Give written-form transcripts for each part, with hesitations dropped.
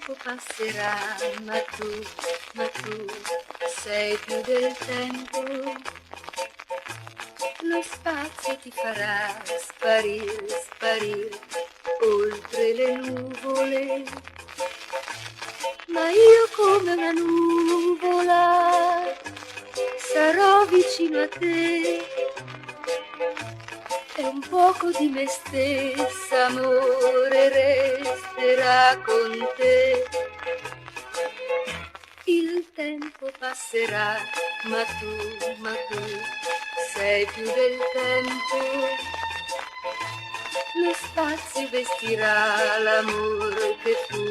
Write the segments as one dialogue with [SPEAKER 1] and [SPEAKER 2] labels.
[SPEAKER 1] tempo passerà, ma tu sei più del tempo. Lo spazio ti farà sparire, sparire oltre le nuvole. Ma io come una nuvola sarò vicino a te. E un poco di me stessa, amore, resterà con te. Il tempo passerà, ma tu sei più del tempo. Lo spazio vestirà l'amore che fu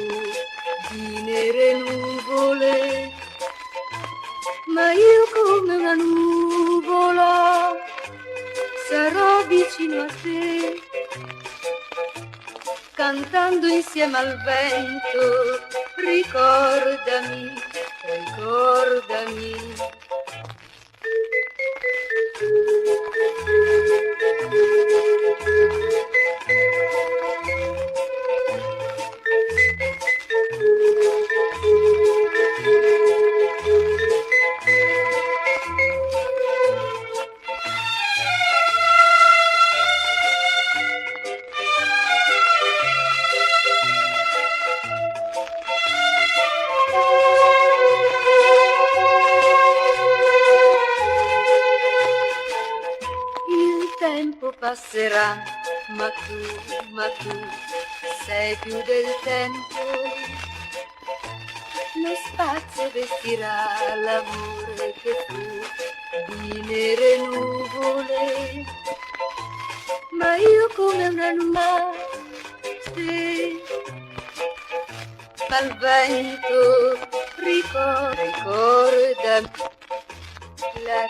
[SPEAKER 1] di nere nuvole. Ma io come una nuvola sarò vicino a te, cantando insieme al vento, ricordami, ricordami. Il tempo passerà, ma tu sei più del tempo. Lo spazio vestirà l'amore che fu di nere nuvole. Ma io come una nuvola, sì, al vento, ricordami la